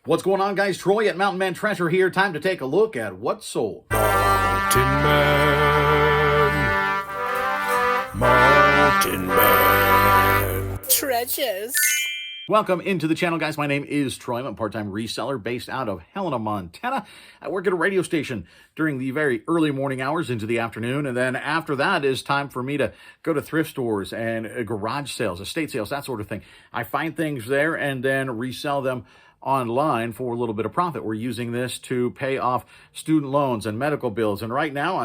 What's going on, guys? Troy at Mountain Man Treasure here. Time to take a look at what sold. Mountain Man Treasures. Welcome into the channel, guys. My name is Troy. I'm a part-time reseller based out of Helena, Montana. I work at a radio station during the very early morning hours into the afternoon, and then after that is time for me to go to thrift stores and garage sales, estate sales, that sort of thing. I find things there and then resell them online for a little bit of profit. We're using this to pay off student loans and medical bills, and right now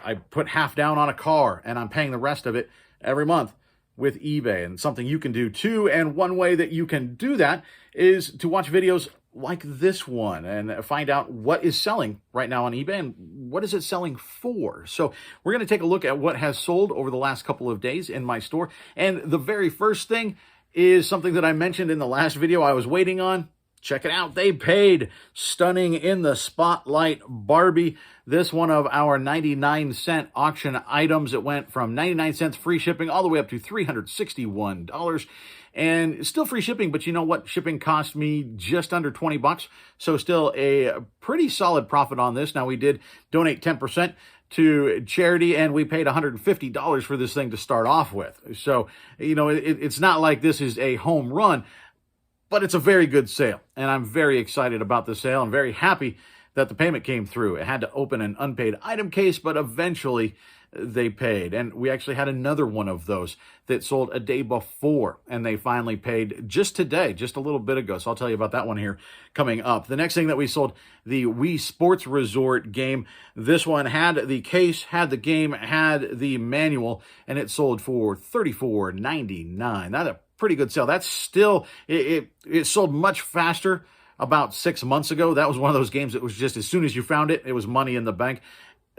I put half down on a car and I'm paying the rest of it every month with eBay, and something you can do too. And one way that you can do that is to watch videos like this one and find out what is selling right now on eBay and what is it selling for. So we're going to take a look at what has sold over the last couple of days in my store. And the very first thing is something that I mentioned in the last video I was waiting on. Check it out. They paid. Stunning in the spotlight Barbie. This one of our 99-cent auction items. It went from 99 cents free shipping all the way up to $361. And still free shipping, but you know what? Shipping cost me just under 20 bucks. So still a pretty solid profit on this. Now, we did donate 10% to charity, and we paid $150 for this thing to start off with. So, you know, it's not like this is a home run, but it's a very good sale, and I'm very excited about the sale. I'm very happy that the payment came through. It had to open an unpaid item case, but eventually they paid. And we actually had another one of those that sold a day before, and they finally paid just today, just a little bit ago. So I'll tell you about that one here coming up. The next thing that we sold, the Wii Sports Resort game. This one had the case, had the game, had the manual, and it sold for $34.99. That's a pretty good sale. That's still, it sold much faster about 6 months ago. That was one of those games that was just, as soon as you found it, it was money in the bank.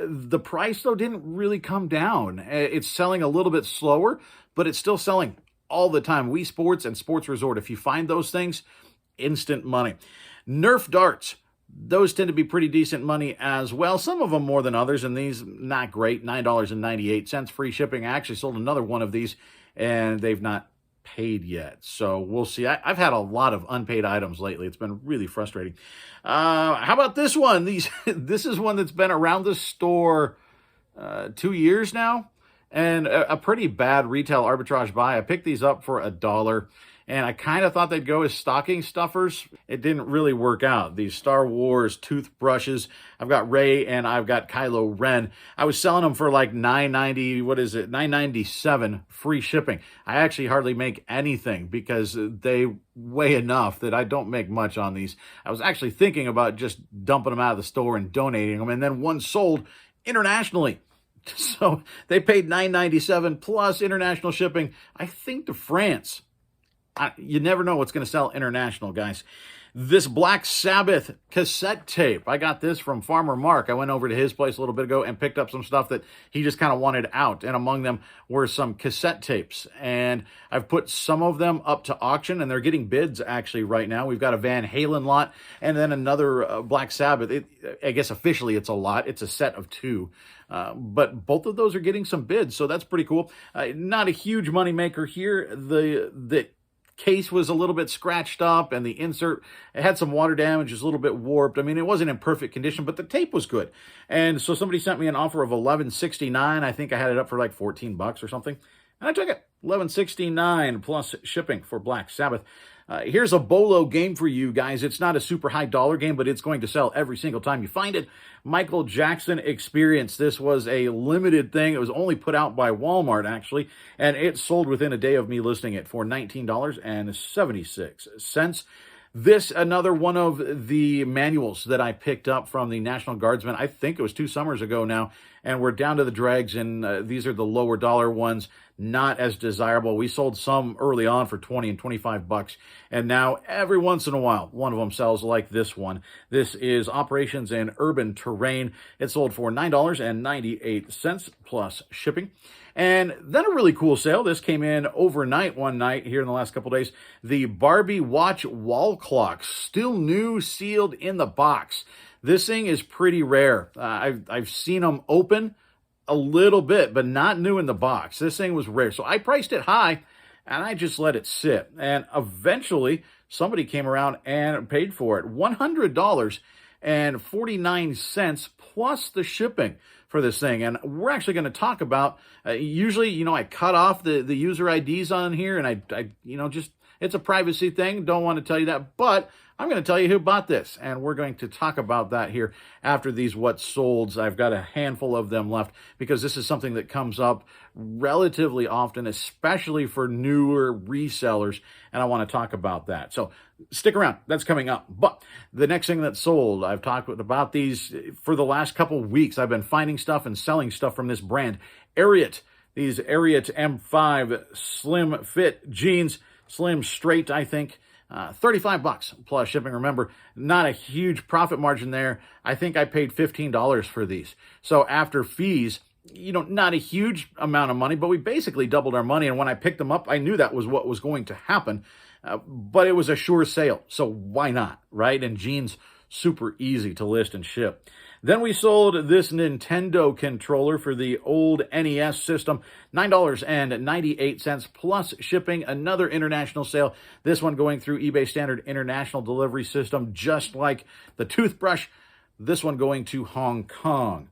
The price, though, didn't really come down. It's selling a little bit slower, but it's still selling all the time. Wii Sports and Sports Resort, if you find those things, instant money. Nerf darts, those tend to be pretty decent money as well. Some of them more than others, and these, not great. $9.98 free shipping. I actually sold another one of these, and they've not paid yet, so we'll see. I've had a lot of unpaid items lately. It's been really frustrating. How about this one? This is one that's been around the store 2 years now, and a pretty bad retail arbitrage buy. I picked these up for $1, and I kind of thought they'd go as stocking stuffers. It didn't really work out. These Star Wars toothbrushes. I've got Rey and I've got Kylo Ren. I was selling them for like $9.90, $9.97 free shipping. I actually hardly make anything because they weigh enough that I don't make much on these. I was actually thinking about just dumping them out of the store and donating them, and then one sold internationally. So they paid $9.97 plus international shipping, I think, to France. You never know what's going to sell international, guys. This Black Sabbath cassette tape. I got this from Farmer Mark. I went over to his place a little bit ago and picked up some stuff that he just kind of wanted out. And among them were some cassette tapes. And I've put some of them up to auction, and they're getting bids actually right now. We've got a Van Halen lot and then another Black Sabbath. I guess officially it's a lot. It's a set of two. But both of those are getting some bids, so that's pretty cool. Not a huge money maker here. The case was a little bit scratched up, and the insert, it had some water damage, it was a little bit warped. I mean, it wasn't in perfect condition, but the tape was good. And so somebody sent me an offer of $11.69. I think I had it up for like 14 bucks or something, and I took it. $11.69 plus shipping for Black Sabbath. Here's a Bolo game for you guys. It's not a super high dollar game, but it's going to sell every single time you find it. Michael Jackson Experience. This was a limited thing. It was only put out by Walmart, actually, and it sold within a day of me listing it for $19.76. This, another one of the manuals that I picked up from the National Guardsman. I think it was 2 summers ago now, and we're down to the dregs, and these are the lower dollar ones, not as desirable. We sold some early on for 20 and 25 bucks, and now every once in a while, one of them sells like this one. This is Operations in Urban Terrain. It sold for $9.98 plus shipping. And then a really cool sale. This came in overnight one night here in the last couple days. The Barbie Watch wall clock, still new, sealed in the box. This thing is pretty rare. I've seen them open a little bit, but not new in the box. This thing was rare. So I priced it high, and I just let it sit. And eventually, somebody came around and paid for it. $100.49 plus the shipping for this thing. And we're actually going to talk about, usually, I cut off the user IDs on here, and I just, it's a privacy thing. Don't want to tell you that, but I'm going to tell you who bought this, and we're going to talk about that here after these What Solds. I've got a handful of them left because this is something that comes up relatively often, especially for newer resellers, and I want to talk about that. So stick around. That's coming up. But the next thing that sold, I've talked about these for the last couple of weeks. I've been finding stuff and selling stuff from this brand, Ariat. These Ariat M5 slim fit jeans, slim straight, I think. $35 plus shipping. Remember, not a huge profit margin there. I think I paid $15 for these. So after fees, not a huge amount of money, but we basically doubled our money. And when I picked them up, I knew that was what was going to happen. But it was a sure sale. So why not, right? And jeans, super easy to list and ship. Then we sold this Nintendo controller for the old NES system, $9.98 plus shipping, another international sale. This one going through eBay standard international delivery system, just like the toothbrush. This one going to Hong Kong.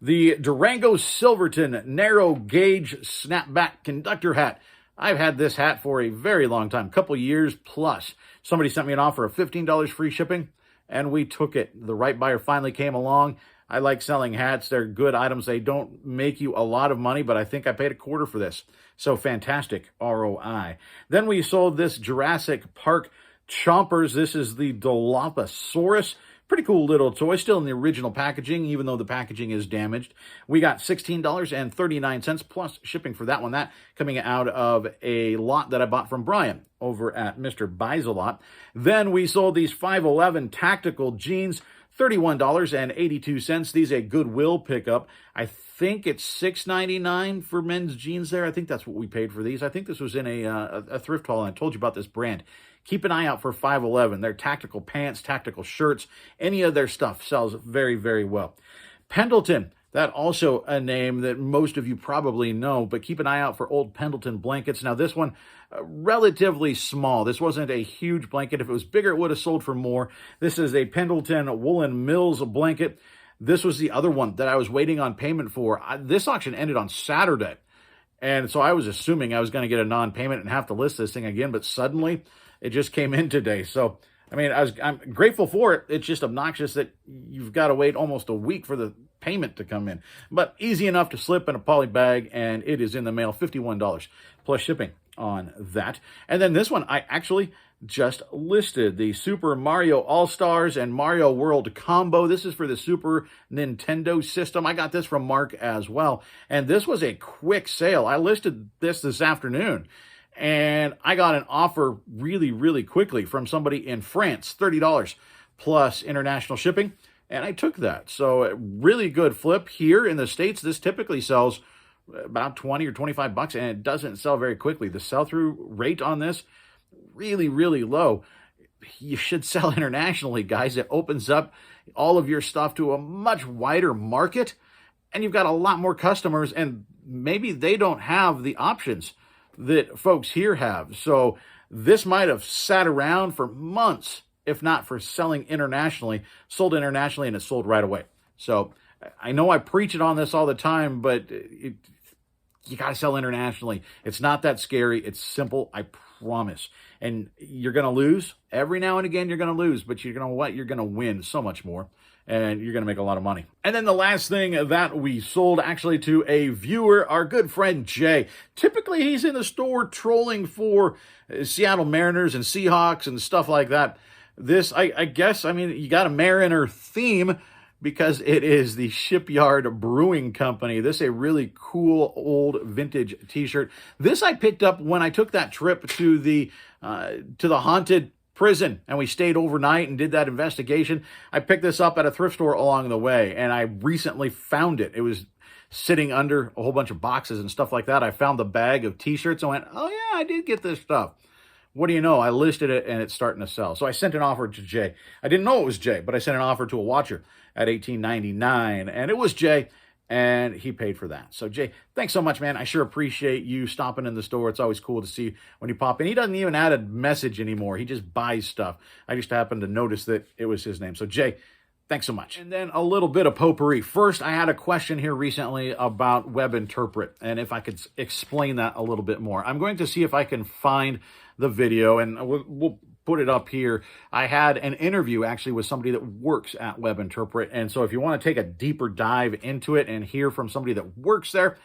The Durango Silverton narrow gauge snapback conductor hat. I've had this hat for a very long time, couple years plus. Somebody sent me an offer of $15 free shipping, and we took it. The right buyer finally came along. I like selling hats. They're good items. They don't make you a lot of money, but I think I paid $25 for this. So fantastic ROI. Then we sold this Jurassic Park chompers. This is the Dilophosaurus. Pretty cool little toy, still in the original packaging, even though the packaging is damaged. We got $16.39 plus shipping for that one. That coming out of a lot that I bought from Brian over at Mr. Buys-A-Lot. Then we sold these 511 tactical jeans, $31.82. These a Goodwill pickup. I think it's $6.99 for men's jeans there. I think that's what we paid for these. I think this was in a thrift haul, and I told you about this brand. Keep an eye out for 511. Their tactical pants, tactical shirts, any of their stuff sells very, very well. Pendleton, that also a name that most of you probably know, but keep an eye out for old Pendleton blankets. Now this one, relatively small. This wasn't a huge blanket. If it was bigger, it would have sold for more. This is a Pendleton Woolen Mills blanket. This was the other one that I was waiting on payment for. This auction ended on Saturday. And so I was assuming I was going to get a non-payment and have to list this thing again, but suddenly it just came in today. So, I mean, I'm grateful for it. It's just obnoxious that you've got to wait almost a week for the payment to come in. But easy enough to slip in a poly bag, and it is in the mail, $51 plus shipping on that. And then this one, I actually just listed, the Super Mario All-Stars and Mario World Combo. This is for the Super Nintendo system. I got this from Mark as well. And this was a quick sale. I listed this afternoon, and I got an offer really, really quickly from somebody in France, $30 plus international shipping, and I took that. So a really good flip. Here in the States, this typically sells about 20 or 25 bucks, and it doesn't sell very quickly. The sell-through rate on this, really, really low. You should sell internationally, guys. It opens up all of your stuff to a much wider market, and you've got a lot more customers, and maybe they don't have the options that folks here have. So this might have sat around for months, if not for selling internationally, sold internationally, and it sold right away. So I know I preach it on this all the time, but you got to sell internationally. It's not that scary. It's simple, I promise. And you're going to lose. Every now and again, you're going to lose, but you're going to what? You're going to win so much more, and you're going to make a lot of money. And then the last thing that we sold actually to a viewer, our good friend Jay. Typically, he's in the store trolling for Seattle Mariners and Seahawks and stuff like that. This, I guess, I mean, you got a Mariner theme because it is the Shipyard Brewing Company. This is a really cool old vintage t-shirt. This I picked up when I took that trip to the haunted prison, and we stayed overnight and did that investigation. I picked this up at a thrift store along the way, and I recently found it. It was sitting under a whole bunch of boxes and stuff like that. I found the bag of t-shirts and went, oh yeah, I did get this stuff. What do you know? I listed it, and it's starting to sell. So I sent an offer to Jay. I didn't know it was Jay, but I sent an offer to a watcher at $18.99, and it was Jay. and he paid for that. So Jay, thanks so much, man. I sure appreciate you stopping in the store. It's always cool to see when you pop in. He doesn't even add a message anymore. He just buys stuff. I just happened to notice that it was his name. So Jay, thanks so much. And then a little bit of potpourri. First, I had a question here recently about web interpret, and if I could explain that a little bit more. I'm going to see if I can find the video, and we'll put it up here. I had an interview actually with somebody that works at Web Interpret, and so if you want to take a deeper dive into it and hear from somebody that works there,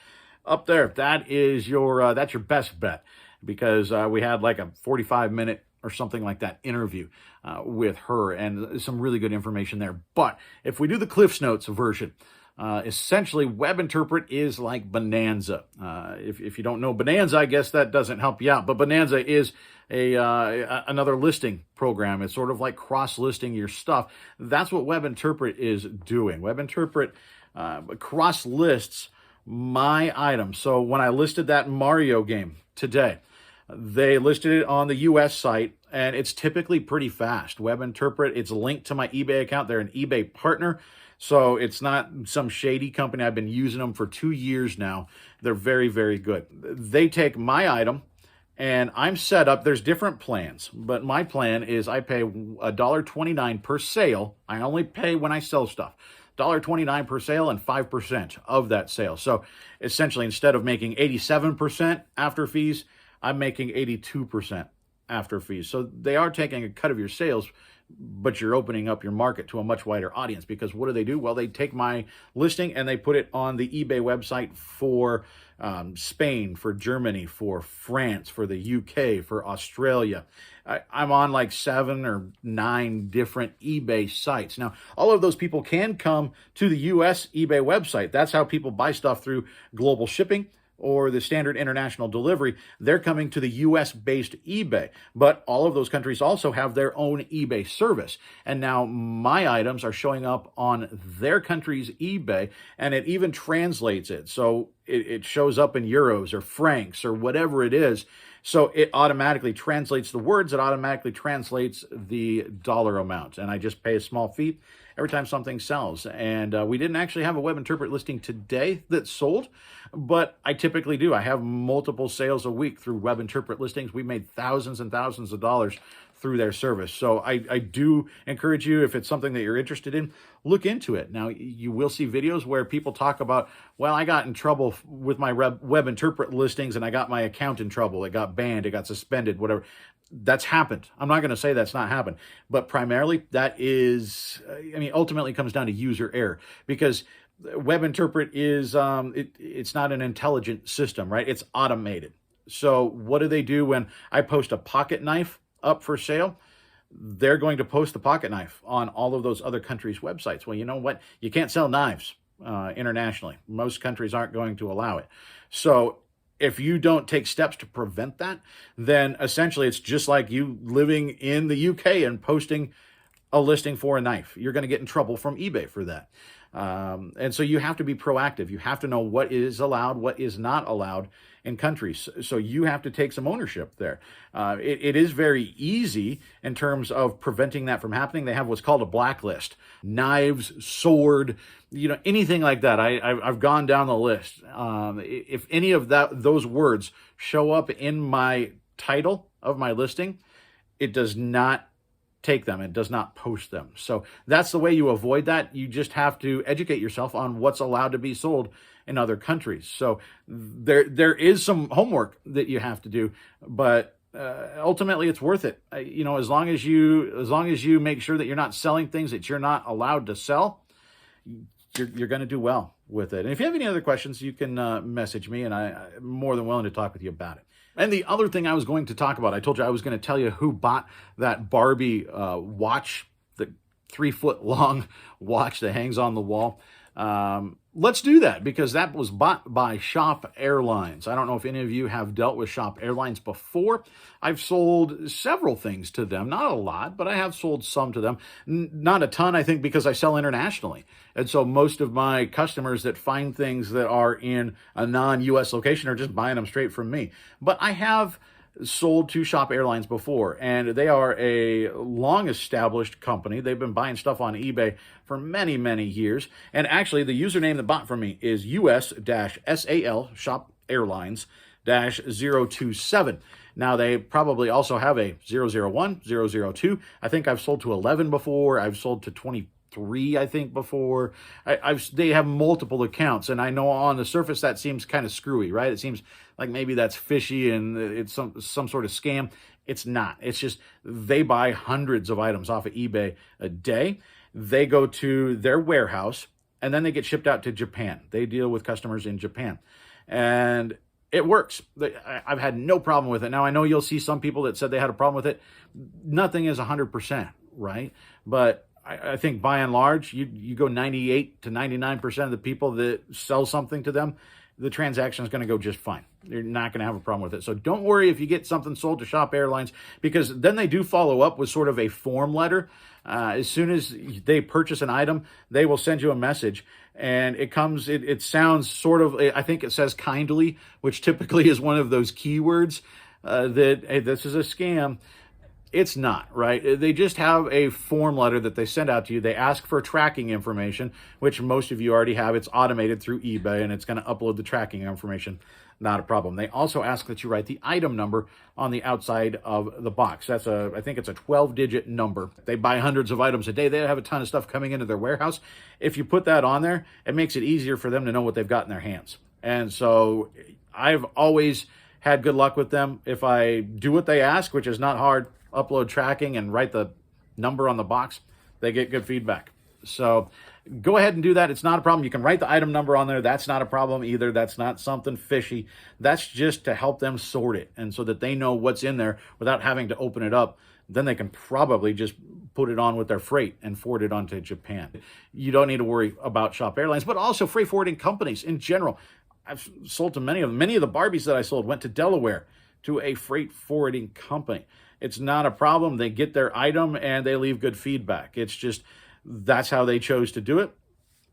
up there, that is that's your best bet, because we had like a 45-minute or something like that interview with her, and some really good information there. But if we do the Cliff's Notes version, essentially Web Interpret is like Bonanza. If you don't know Bonanza, I guess that doesn't help you out, but Bonanza is another listing program. It's sort of like cross-listing your stuff. That's what Web Interpret is doing. Web Interpret cross-lists my items. So when I listed that Mario game today, they listed it on the US site, and it's typically pretty fast. Web Interpret, it's linked to my eBay account. They're an eBay partner, so it's not some shady company. I've been using them for 2 years now. They're very, very good. They take my item, and I'm set up. There's different plans, but my plan is I pay $1.29 per sale. I only pay when I sell stuff. $1.29 per sale and 5% of that sale. So essentially, instead of making 87% after fees, I'm making 82% after fees. So they are taking a cut of your sales, but you're opening up your market to a much wider audience, because what do? Well, they take my listing and they put it on the eBay website for Spain, for Germany, for France, for the UK, for Australia. I'm on like 7 or 9 different eBay sites. Now, all of those people can come to the US eBay website. That's how people buy stuff through global shipping or the standard international delivery. They're coming to the US-based eBay. But all of those countries also have their own eBay service. And now my items are showing up on their country's eBay, and it even translates it. So it shows up in euros or francs or whatever it is. So it automatically translates the words. It automatically translates the dollar amount. And I just pay a small fee every time something sells. And we didn't actually have a Web Interpret listing today that sold, but I typically do. I have multiple sales a week through Web Interpret listings. We made thousands and thousands of dollars through their service. So I do encourage you, if it's something that you're interested in, look into it. Now, you will see videos where people talk about, well, I got in trouble with my Web Interpret listings and I got my account in trouble. It got banned, it got suspended, whatever. That's happened. I'm not going to say that's not happened, but primarily that is, ultimately it comes down to user error, because Web Interpret is, it's not an intelligent system, right? It's automated. So what do they do when I post a pocket knife up for sale? They're going to post the pocket knife on all of those other countries' websites. Well, you know what? You can't sell knives internationally. Most countries aren't going to allow it. So if you don't take steps to prevent that, then essentially it's just like you living in the UK and posting a listing for a knife. You're going to get in trouble from eBay for that. And so you have to be proactive. You have to know what is allowed, what is not allowed in countries. So you have to take some ownership there. It is very easy in terms of preventing that from happening. They have what's called a blacklist. Knives, sword, anything like that. I've gone down the list. If any of those words show up in my title of my listing, it does not take them. It does not post them. So that's the way you avoid that. You just have to educate yourself on what's allowed to be sold in other countries. So there is some homework that you have to do, but ultimately it's worth it. As long as you make sure that you're not selling things that you're not allowed to sell, you're going to do well with it. And if you have any other questions, you can message me, and I'm more than willing to talk with you about it. And the other thing I was going to talk about, I told you I was going to tell you who bought that Barbie watch, the 3-foot long watch that hangs on the wall. Let's do that, because that was bought by Shop Airlines. I don't know if any of you have dealt with Shop Airlines before. I've sold several things to them. Not a lot, but I have sold some to them. Not a ton, I think, because I sell internationally. And so most of my customers that find things that are in a non-US location are just buying them straight from me. But I have sold to Shop Airlines before, and they are a long-established company. They've been buying stuff on eBay for many, many years. And actually, the username that bought from me is US-SAL, Shop Airlines, -027. Now, they probably also have a 001, 002. I think I've sold to 11 before. I've sold to 23, I think, before. They have multiple accounts, and I know on the surface that seems kind of screwy, right? It seems like maybe that's fishy and it's some sort of scam. It's not. It's just they buy hundreds of items off of eBay a day. They go to their warehouse, and then they get shipped out to Japan. They deal with customers in Japan. And it works. I've had no problem with it. Now, I know you'll see some people that said they had a problem with it. Nothing is 100%, right? But I think by and large, you go 98 to 99% of the people that sell something to them, the transaction is going to go just fine. You're not going to have a problem with it. So don't worry if you get something sold to Shop Airlines, because then they do follow up with sort of a form letter. As soon as they purchase an item, they will send you a message, and it sounds sort of, I think it says kindly, which typically is one of those keywords that, hey, this is a scam. It's not, right? They just have a form letter that they send out to you. They ask for tracking information, which most of you already have. It's automated through eBay, and it's going to upload the tracking information. Not a problem. They also ask that you write the item number on the outside of the box. I think it's a 12-digit number. They buy hundreds of items a day. They have a ton of stuff coming into their warehouse. If you put that on there, it makes it easier for them to know what they've got in their hands. And so I've always had good luck with them. If I do what they ask, which is not hard, upload tracking and write the number on the box, they get good feedback. So go ahead and do that. It's not a problem. You can write the item number on there. That's not a problem either. That's not something fishy. That's just to help them sort it, and so that they know what's in there without having to open it up. Then they can probably just put it on with their freight and forward it on to Japan. You don't need to worry about Shop Airlines, but also freight forwarding companies in general. I've sold to many of them. Many of the Barbies that I sold went to Delaware to a freight forwarding company. It's not a problem. They get their item and they leave good feedback. It's just, that's how they chose to do it.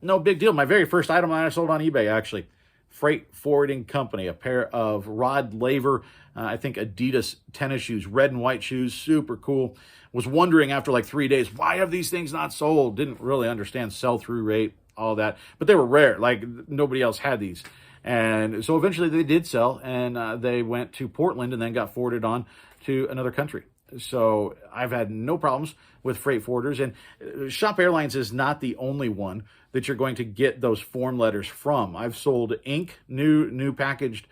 No big deal. My very first item that I sold on eBay, actually, freight forwarding company, a pair of Rod Laver, I think Adidas tennis shoes, red and white shoes, super cool. Was wondering after like 3 days, why have these things not sold? Didn't really understand sell-through rate, all that, but they were rare. Like nobody else had these. And so eventually they did sell, and they went to Portland and then got forwarded on to another country. So I've had no problems with freight forwarders. And Shop Airlines is not the only one that you're going to get those form letters from. I've sold ink, new packaged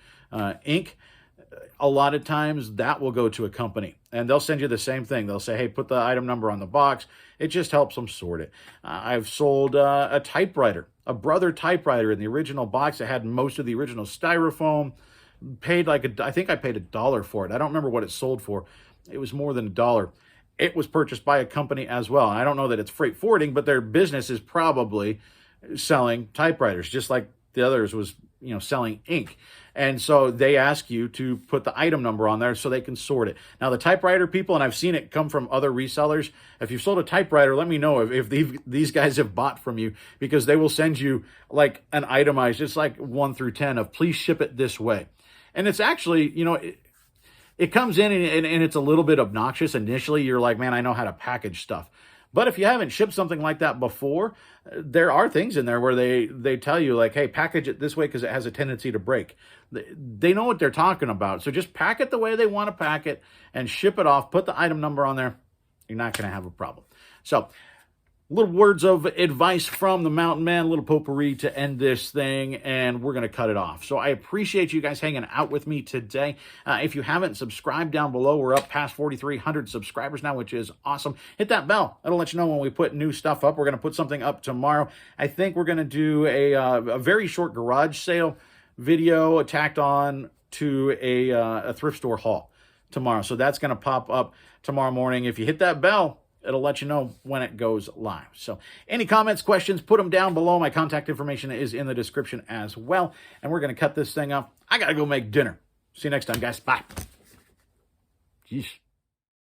ink. A lot of times that will go to a company, and they'll send you the same thing. They'll say, hey, put the item number on the box. It just helps them sort it. I've sold a typewriter, a Brother typewriter in the original box that had most of the original styrofoam. I think I paid $1 for it. I don't remember what it sold for. It was more than $1. It was purchased by a company as well. And I don't know that it's freight forwarding, but their business is probably selling typewriters, just like the others was, selling ink. And so they ask you to put the item number on there so they can sort it. Now, the typewriter people, and I've seen it come from other resellers, if you've sold a typewriter, let me know if these guys have bought from you, because they will send you like an itemized, it's like 1 through 10 of please ship it this way. And it's actually, it comes in and it's a little bit obnoxious. Initially, you're like, man, I know how to package stuff. But if you haven't shipped something like that before, there are things in there where they tell you like, hey, package it this way because it has a tendency to break. They know what they're talking about. So just pack it the way they want to pack it and ship it off. Put the item number on there. You're not going to have a problem. So little words of advice from the Mountain Man, a little potpourri to end this thing, and we're going to cut it off. So I appreciate you guys hanging out with me today. If you haven't subscribed down below, we're up past 4,300 subscribers now, which is awesome. Hit that bell. It'll let you know when we put new stuff up. We're going to put something up tomorrow. I think we're going to do a very short garage sale video tacked on to a thrift store haul tomorrow. So that's going to pop up tomorrow morning. If you hit that bell, it'll let you know when it goes live. So any comments, questions, put them down below. My contact information is in the description as well. And we're going to cut this thing up. I got to go make dinner. See you next time, guys. Bye. Jeez.